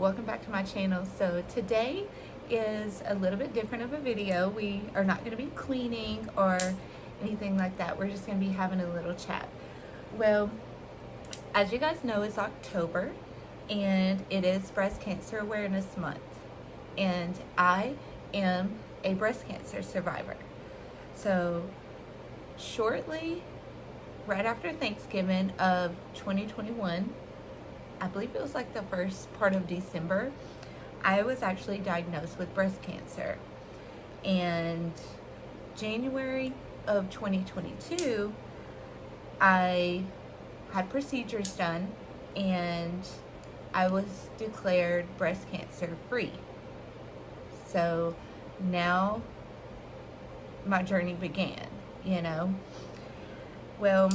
welcome back to my channel. So today is a little bit different of a video. We are not going to be cleaning or anything like that. We're just going to be having a little chat. Well, as you guys know, it's October and it is Breast Cancer Awareness Month, and I am a breast cancer survivor. So shortly right after Thanksgiving of 2021, I believe it was like the first part of December, I was actually diagnosed with breast cancer. And January of 2022, I had procedures done and I was declared breast cancer free. So now my journey began, you know. Well,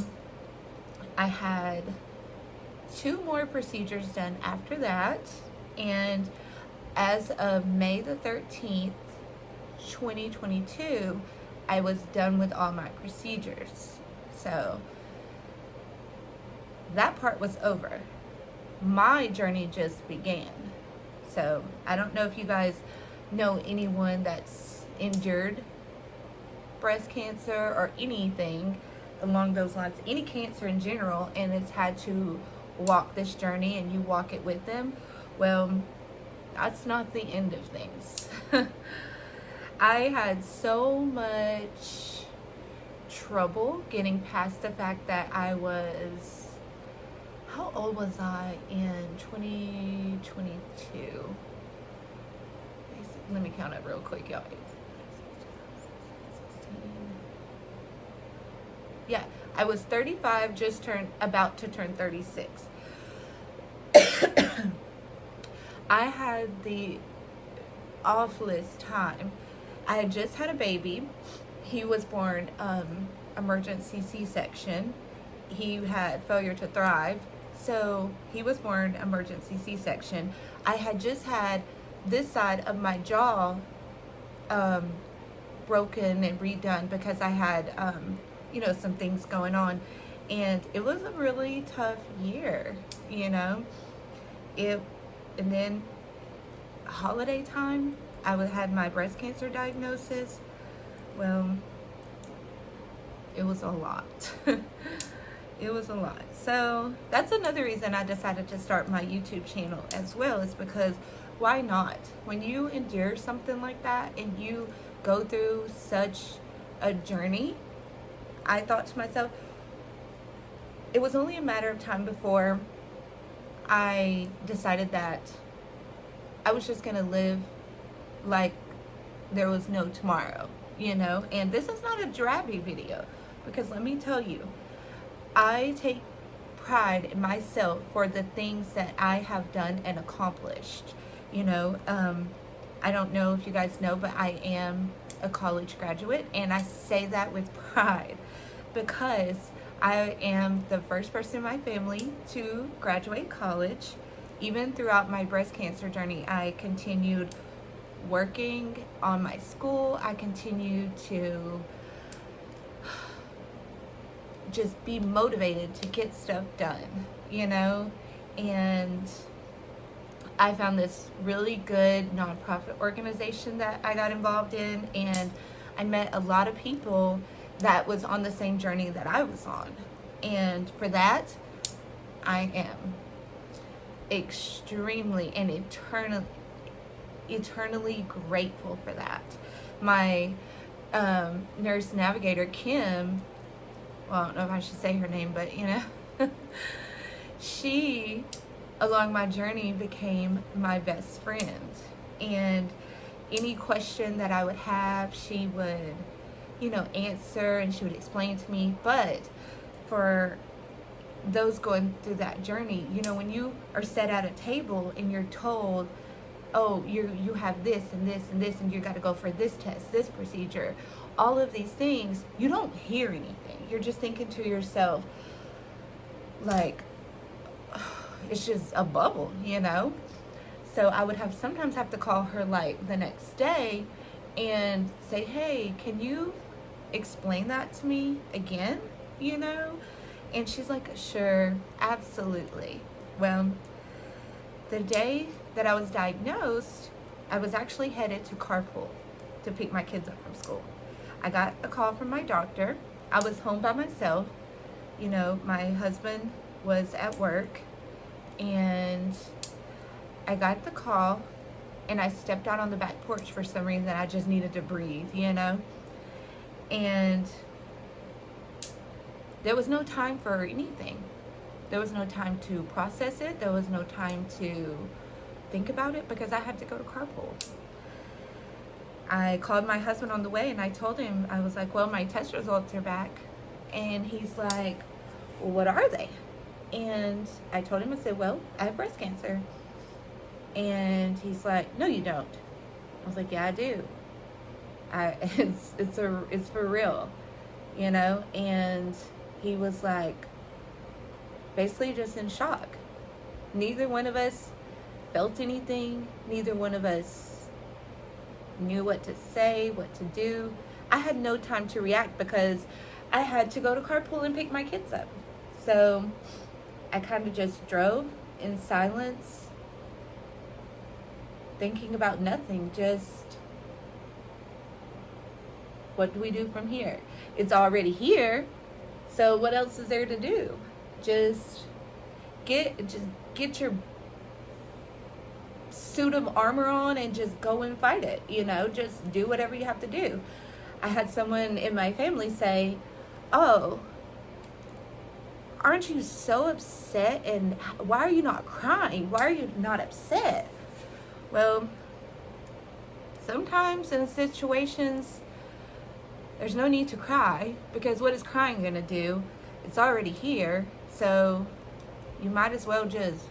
I had 2 more procedures done after that, and as of May the 13th, 2022, I was done with all my procedures. So that part was over. My journey just began. So I don't know if you guys know anyone that's endured breast cancer or anything along those lines, any cancer in general, and it's had to walk this journey and you walk it with them. Well, that's not the end of things. I had so much trouble getting past the fact that I was, how old was I in 2022? Let me count it real quick, y'all. Yeah, I was 35, about to turn 36. I had the awfulest time. I had just had a baby. He was born emergency C-section. He had failure to thrive, so he was born emergency C-section. I had just had this side of my jaw broken and redone because I had you know, some things going on, and it was a really tough year, you know. And then holiday time, I had my breast cancer diagnosis. Well, it was a lot. It was a lot. So that's another reason I decided to start my YouTube channel as well, is because why not? When you endure something like that and you go through such a journey, I thought to myself, it was only a matter of time before I decided that I was just going to live like there was no tomorrow, you know. And this is not a drabby video, because let me tell you, I take pride in myself for the things that I have done and accomplished, you know. I don't know if you guys know, but I am a college graduate, and I say that with pride because I am the first person in my family to graduate college. Even throughout my breast cancer journey, I continued working on my school. I continued to just be motivated to get stuff done, you know. And I found this really good nonprofit organization that I got involved in, and I met a lot of people that was on the same journey that I was on. And for that, I am extremely and eternally grateful for that. My nurse navigator, Kim, well, I don't know if I should say her name, but you know, she, along my journey, became my best friend. And any question that I would have, she would, you know, answer, and she would explain to me. But for those going through that journey, you know, when you are set at a table and you're told, oh, you have this and this and this, and you got to go for this test, this procedure, all of these things, you don't hear anything. You're just thinking to yourself, like, it's just a bubble, you know. So I would sometimes have to call her like the next day and say, hey, can you explain that to me again, you know? And she's like, sure, absolutely. Well, the day that I was diagnosed, I was actually headed to carpool to pick my kids up from school. I got a call from my doctor. I was home by myself. You know, my husband was at work, and I got the call, and I stepped out on the back porch for some reason. I just needed to breathe, you know? And there was no time for anything. There was no time to process it. There was no time to think about it because I had to go to carpool. I called my husband on the way and I told him, I was like, well, my test results are back. And he's like, well, what are they? And I told him, I said, well, I have breast cancer. And he's like, no, you don't. I was like, yeah, I do. It's for real, you know? And he was like, basically just in shock. Neither one of us felt anything. Neither one of us knew what to say, what to do. I had no time to react because I had to go to carpool and pick my kids up. So I kind of just drove in silence, thinking about nothing, just what do we do from here? It's already here, so what else is there to do? Just get your suit of armor on and just go and fight it, you know, just do whatever you have to do. I had someone in my family say, oh, aren't you so upset, and why are you not crying? Why are you not upset? Well, sometimes in situations, there's no need to cry, because what is crying gonna do? It's already here, so you might as well just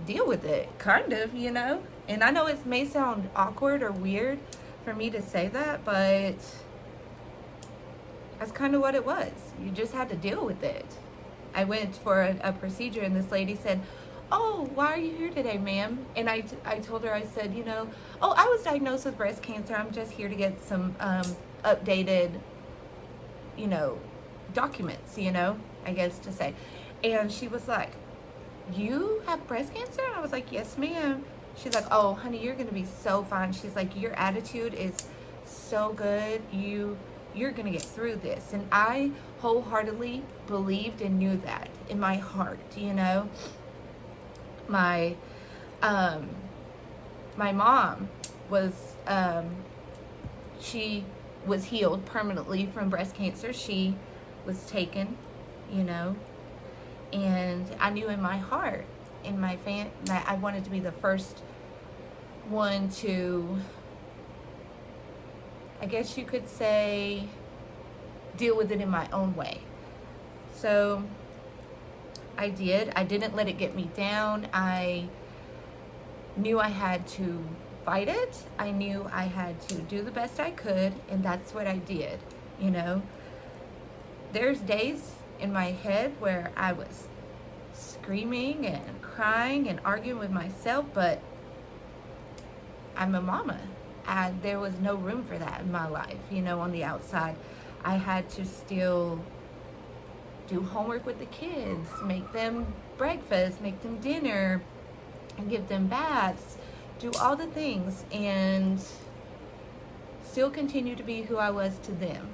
deal with it, kind of, you know? And I know it may sound awkward or weird for me to say that, but that's kind of what it was. You just had to deal with it. I went for a procedure, and this lady said, oh, why are you here today, ma'am? And I told her, I said, you know, oh, I was diagnosed with breast cancer. I'm just here to get some updated, you know, documents, you know, I guess to say. And she was like, you have breast cancer? And I was like, yes, ma'am. She's like, oh, honey, you're going to be so fine. She's like, your attitude is so good. You're going to get through this. And I wholeheartedly believed and knew that in my heart, you know. My mom was, she was healed permanently from breast cancer. She was taken, you know, and I knew in my heart, in my that I wanted to be the first one to, I guess you could say, deal with it in my own way. So I did. I didn't let it get me down. I knew I had to fight it. I knew I had to do the best I could, and that's what I did, you know. There's days in my head where I was screaming and crying and arguing with myself, but I'm a mama. There was no room for that in my life, you know, on the outside. I had to still do homework with the kids, make them breakfast, make them dinner, and give them baths, do all the things, and still continue to be who I was to them.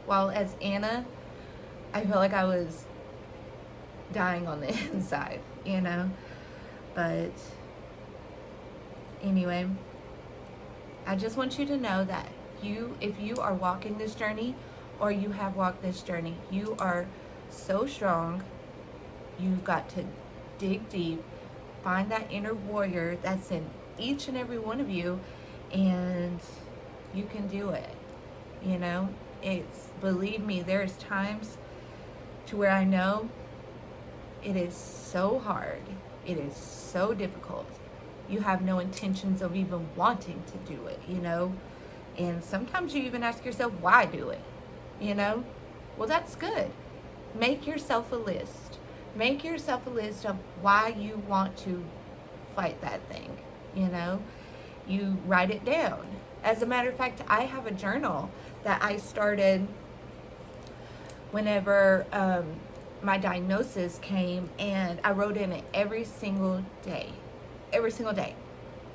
While as Anna, I felt like I was dying on the inside, you know. But anyway, I just want you to know that if you are walking this journey, or you have walked this journey, you are so strong. You've got to dig deep, find that inner warrior that's in each and every one of you, and you can do it. You know, believe me, there's times to where I know it is so hard, it is so difficult. You have no intentions of even wanting to do it, you know, and sometimes you even ask yourself, why do it, you know? Well, that's good. Make yourself a list. Make yourself a list of why you want to fight that thing, you know? You write it down. As a matter of fact, I have a journal that I started whenever my diagnosis came, and I wrote in it every single day. Every single day.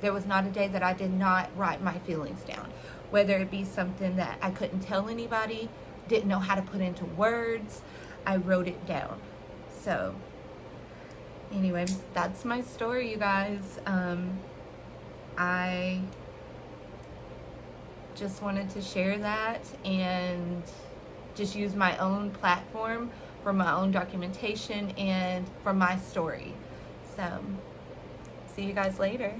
There was not a day that I did not write my feelings down. Whether it be something that I couldn't tell anybody, didn't know how to put into words, I wrote it down. So, anyway, that's my story, you guys. I just wanted to share that and just use my own platform for my own documentation and for my story. So, see you guys later.